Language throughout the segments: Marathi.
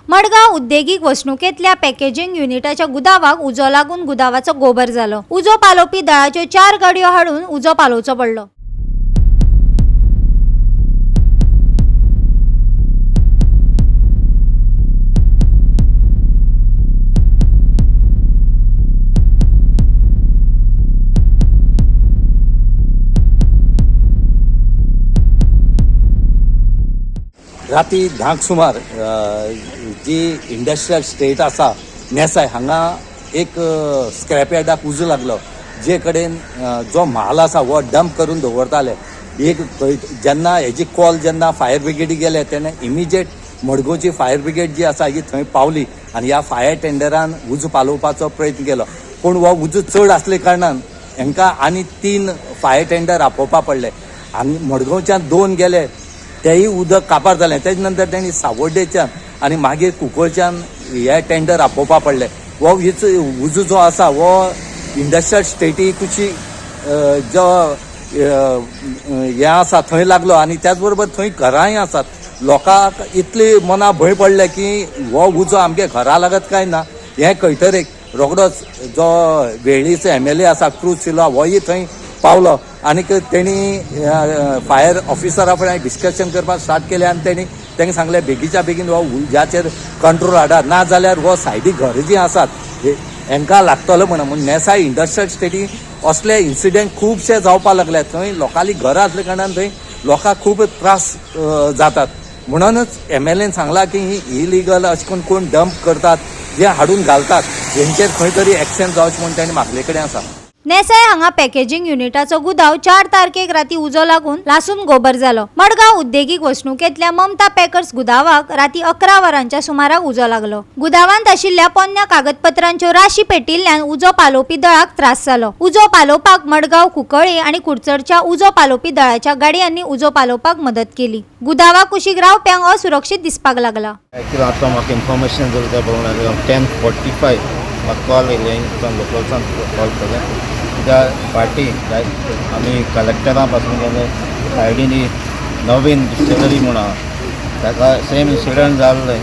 मडगाव उद्देगीक वसणुकेतल्या पॅकेजिंग युनिटाच्या गुदावाक उजो लागून गुदावाचो गोबर जालो। उजो पालोवपी दळाच्यो 4 गाडयो हाडून उजो पालोवचो पडलो। राती 10 सुमार जी इंडस्ट्रियल स्टेट आसा नेसाय हांगा एक स्क्रॅप यार्डाक उजो लागलो, जे कडेन जो म्हाल आसा वो डंप करून दवरताले। एक जेन्ना हेजी कॉल जेन्ना फायर ब्रिगेडी गेले तेन्ना इमिजिएट मडगांवची फायर ब्रिगेड जी आसा ही थंय पावली आनी ह्या फायर टेंडरान उजो पालोवपाचो प्रयत्न केलो, पूण हो उजो चड आसले कारणान हांकां आनी 3 फायर टेंडर आपोवपा पडले। आनी मडगांवच्यान 2 गेले, तेही उदक काबार जालें। तेजे नंतर त्यांनी सावड्डेच्यान आनी मागीर कुंकळच्यान हे टेंडर आपोवपा पडले। हो उजो जो आसा हो इंडस्ट्रियल स्टेटीकुची जो हे आसा थंय लागलो आनी त्याच बरोबर थंय घरांय आसात। लोकांक इतली मना भंय पडले की हो उजो आमगे घरा लागत काय ना हे कळटरेक रोखडोच जो वेळीचो MLA आसा क्रूज सिल्वा होय थंय पावलो आनी तेणी फायर ऑफिसरा फुडें डिस्कशन करपाक स्टार्ट केलें आनी तेणी सांगलें बेगीच्या बेगीन हो उज्याचेर कंट्रोल हाडात, ना जाल्यार हो सायडीक घर जी आसात हांकां लागतलो म्हणून। नेसाय इंडस्ट्रियल स्टेटी असले इन्सिडेंट खुबशे जावपाक लागले। थंय लोकांली घरां आसले कारणान थंय लोकांक खूब त्रास जातात। म्हणूनच MLAन सांगलां की ही इलिगल अशें करून कोण डंप करतात जे हाडून घालतात हेंचेर खंय तरी एक्शन जावचें म्हूण ताणें म्हागले कडेन आसा। नेसाय हांगा पॅकेजिंग युनिटाचो गुदाव 4 तारखेक राती उजो लागून लासून गोबर जालो। मडगाव उद्देगीक वसणुकेतल्या ममता पॅकर्स गुदावाक राती 11 वरांच्या सुमाराक उजो लागलो। गुदावांत आशिल्ल्या पोन्न्या कागदपत्रांच्यो राशी पेटिल्ल्यान उजो पालोवपी दळाक त्रास जालो। उजो पालोवपाक मडगाव कुंकळे आनी कुडचडच्या उजो पालोवपी दळाच्या गाडयांनी उजो पालोवपाक मदत केली। गुदावा कुशीक रावप्यांक असुरक्षीत दिसपाक लागला। म्हाका इन्फॉर्मेशन जाता पळोवन 10:45 म्हाका कॉल येयले, लोकलसान कॉल केलें त्या पार्टी आमी कलेक्टरा पासून गेले सायडीन नवीन डिस्टिलरी म्हणून आहा ताका सेम इन्सिडंट जाल्ले,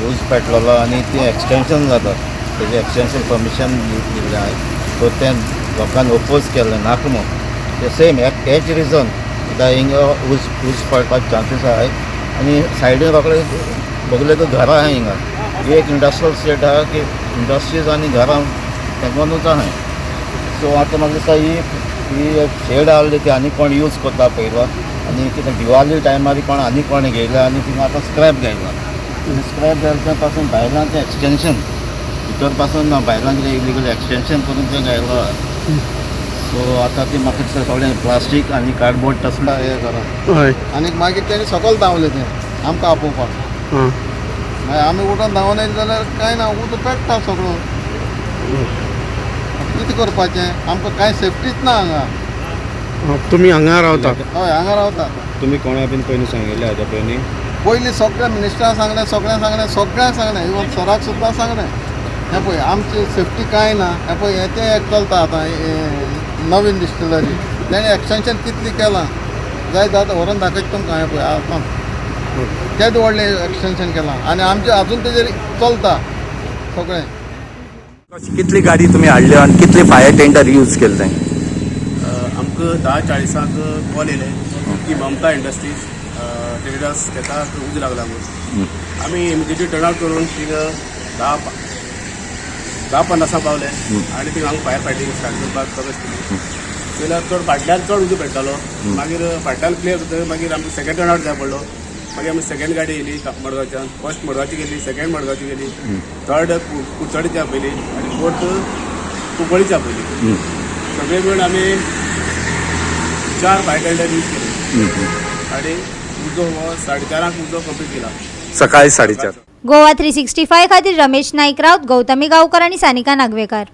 उज पेटलोलो आनी ती एक्सटेंशन जाता तेजें एक्सटेंशन परमिशन दिल्लें हांवें, सो तें लोकांनी ओपोज केलें नाका म्हणून। ते सेम हेच रिजन कित्याक हिंगा उज पडपाचे चान्सीस आहाय आनी सायडीन रोखडे बगले तो घरां आहाय हिंगा। एक इंडस्ट्रियल स्टेट आहा की इंडस्ट्रीज आनी घरां तेंकूनच आहाय। सो आतां म्हाका दिसता ही शेड आहली ती आनी कोण यूज करता पयलो आनी कितें दिवाली टायमार कोण आनी कोण घेयला आनी थिंगा आतां स्क्रॅप घायला। स्क्रॅप घालच्या पासून भायलांचें एक्सटेंशन भितर पासून भायलांचें इलिगल एक्सटेंशन करून तें घायला। सो आतां ती म्हाका दिसता सगळें प्लास्टीक आनी कार्डबोर्ड तसला हें करा आनी मागीर तेणी सकयल धांवलें तें आमकां आपोवपाक। मागीर आमी उठून धांवन येयले जाल्यार कांय ना, उदक पेट्टा सगळो। कितें करपाचें, आमकां कांय सेफ्टीच ना हांगा। तुमी हांगा रावता? हय हांगा रावता। तुमी कोणा बीन पयलीं सांगिल्लें हाच्या पयलीं सगळ्या मिनिस्टराक सांगलें, सगळ्यांक सांगलें इवन सराक सुद्दां सांगलें। हें पळय आमची सेफ्टी कांय ना, हें पळय हें तें एक चलता आतां नवीन डिस्टिलरी तेणें एक्सटेंशन कितलें केलां जाय जाता व्हरून दाखयता तुमकां। हें पळय आतां केदें व्हडलें एक्सटेंशन केलां आनी आमचें आजून तेजेर चलता सगळें। कितली गाडी तुम्ही हाडल्यो आनी कितले फायर टेंडर यूज केले थंय? आमकां 10:40 कॉल येयले की ममता इंडस्ट्रीज ट्रेडर्स ताका उज लागला म्हणून। आमी इमिजिएटली टर्न आउट करून थिंगा 10:50 पावले आनी थिंगा हांगा फायर फायटींग स्टार्ट करपाक प्रवेश केली। जाल्यार चड फाटल्यान चड उजो पेट्टालो, मागीर फाटल्यान क्लियर करतकीर मागीर आमकां सेकेंड टर्न आउट जाय पडलो। मागीर आमी सेकेंड गाडी येयली मडगांवच्यान, फर्स्ट मडगांवची गेली, सेकेंड मडगांवची गेली, थर्ड कुडचडीच्या पयली आनी फोर्थ कुंकळीच्या पयली। सगळे मिळून आमी 4 फायर टेंडर यूज केले आनी उजो हो 4:30 उजो कंप्लीट केला सकाळी 4:30। गोवा 365 खातीर रमेश नाईक राऊत, गौतमी गांवकर आनी सानिका नागवेकार।